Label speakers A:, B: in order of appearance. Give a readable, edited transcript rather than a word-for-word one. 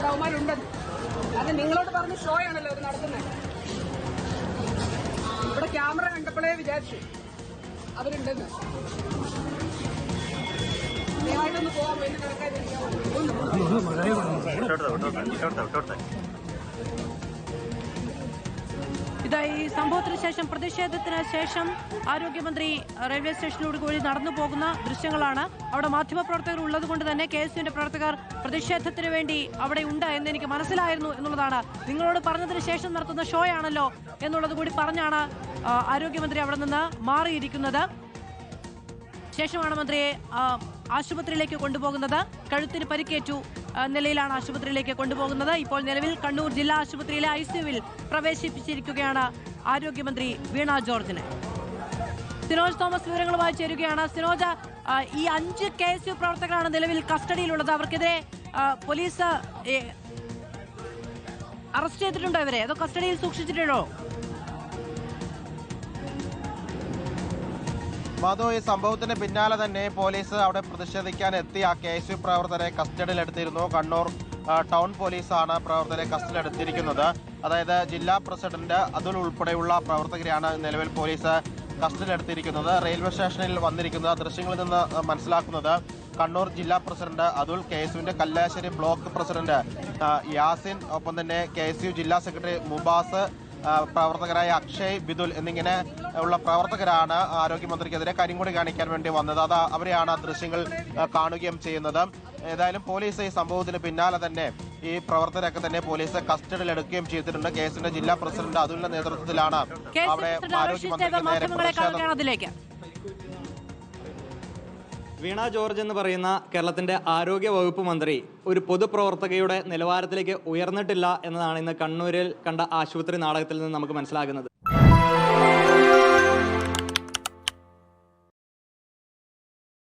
A: ഇവിടെ അവന്മാരുണ്ടെന്ന്. അത് നിങ്ങളോട് പറഞ്ഞ ഷോ ആണല്ലോ അവർ നടത്തുന്നത്. ഇവിടെ ക്യാമറ കണ്ടപ്പോഴേ വിചാരിച്ചു അവരുണ്ടെന്ന്. ദയവായിട്ടൊന്ന് പോകാൻ വേണ്ടി നടക്കാതിരിക്കാൻ.
B: ഇതായി സംഭവത്തിന് ശേഷം, പ്രതിഷേധത്തിന് ശേഷം ആരോഗ്യമന്ത്രി റെയിൽവേ സ്റ്റേഷനിലൂടെ കൂടി നടന്നു പോകുന്ന ദൃശ്യങ്ങളാണ്. അവിടെ മാധ്യമപ്രവർത്തകർ ഉള്ളത് കൊണ്ട് തന്നെ KSUവിന്റെ പ്രവർത്തകർ പ്രതിഷേധത്തിന് വേണ്ടി അവിടെ ഉണ്ട് എന്ന് എനിക്ക് മനസ്സിലായിരുന്നു എന്നുള്ളതാണ്. നിങ്ങളോട് പറഞ്ഞതിന് ശേഷം നടത്തുന്ന ഷോ ആണല്ലോ എന്നുള്ളത് കൂടി പറഞ്ഞാണ് ആരോഗ്യമന്ത്രി അവിടെ നിന്ന് മാറിയിരിക്കുന്നത്. ശേഷമാണ് മന്ത്രിയെ ആശുപത്രിയിലേക്ക് കൊണ്ടുപോകുന്നത്. കഴുത്തിന് പരിക്കേറ്റു നിലയിലാണ് ആശുപത്രിയിലേക്ക് കൊണ്ടുപോകുന്നത്. ഇപ്പോൾ നിലവിൽ കണ്ണൂർ ജില്ലാ ആശുപത്രിയിലെ ICUവിൽ പ്രവേശിപ്പിച്ചിരിക്കുകയാണ് ആരോഗ്യമന്ത്രി വീണ ജോർജിനെ. സിനോജ് തോമസ് വിവരങ്ങളുമായി ചേരുകയാണ്. സിനോജ്, ഈ 5 KSU പ്രവർത്തകരാണ് നിലവിൽ കസ്റ്റഡിയിലുള്ളത്. അവർക്കെതിരെ പോലീസ് അറസ്റ്റ് ചെയ്തിട്ടുണ്ടോ ഇവരെ, അതോ കസ്റ്റഡിയിൽ സൂക്ഷിച്ചിട്ടുണ്ടോ?
C: മധു, ഈ സംഭവത്തിന് പിന്നാലെ തന്നെ പോലീസ് അവിടെ പ്രതിഷേധിക്കാൻ എത്തിയ KSU പ്രവർത്തകരെ കസ്റ്റഡിയിലെടുത്തിരുന്നു. കണ്ണൂർ ടൗൺ പോലീസാണ് പ്രവർത്തകരെ കസ്റ്റഡിയിലെടുത്തിരിക്കുന്നത്. അതായത് ജില്ലാ പ്രസിഡന്റ് അതുൽ ഉൾപ്പെടെയുള്ള പ്രവർത്തകരെയാണ് നിലവിൽ പോലീസ് കസ്റ്റഡിയിലെടുത്തിരിക്കുന്നത്. റെയിൽവേ സ്റ്റേഷനിൽ വന്നിരിക്കുന്ന ദൃശ്യങ്ങളിൽ നിന്ന് മനസ്സിലാക്കുന്നത് കണ്ണൂർ ജില്ലാ പ്രസിഡന്റ് അതുൽ, KSUവിന്റെ കല്ലാശ്ശേരി ബ്ലോക്ക് പ്രസിഡന്റ് യാസിൻ, ഒപ്പം തന്നെ KSU ജില്ലാ സെക്രട്ടറി മുബാസ്, പ്രവർത്തകരായ അക്ഷയ്, ബിദുൽ എന്നിങ്ങനെ ഉള്ള പ്രവർത്തകരാണ് ആരോഗ്യമന്ത്രിക്കെതിരെ കരിങ്കൊടി കാണിക്കാൻ വേണ്ടി വന്നത്. അവരെയാണ് ദൃശ്യങ്ങൾ കാണുകയും ചെയ്യുന്നത്. ഏതായാലും പോലീസ് ഈ സംഭവത്തിന് പിന്നാലെ തന്നെ ഈ പ്രവർത്തകരൊക്കെ തന്നെ പോലീസ് കസ്റ്റഡിയിലെടുക്കുകയും ചെയ്തിട്ടുണ്ട്. KSUവിന്റെ ജില്ലാ പ്രസിഡന്റ് അതുലിന്റെ നേതൃത്വത്തിലാണ് അവിടെ ആരോഗ്യമന്ത്രിക്ക് നേരെ പ്രതിഷേധം.
D: വീണ ജോർജ് എന്ന് പറയുന്ന കേരളത്തിന്റെ ആരോഗ്യ വകുപ്പ് മന്ത്രി ഒരു പൊതുപ്രവർത്തകയുടെ നിലവാരത്തിലേക്ക് ഉയർന്നിട്ടില്ല എന്നതാണ് ഇന്ന് കണ്ണൂരിൽ കണ്ട ആശുപത്രി നാടകത്തിൽ നിന്ന് നമുക്ക് മനസ്സിലാകുന്നത്.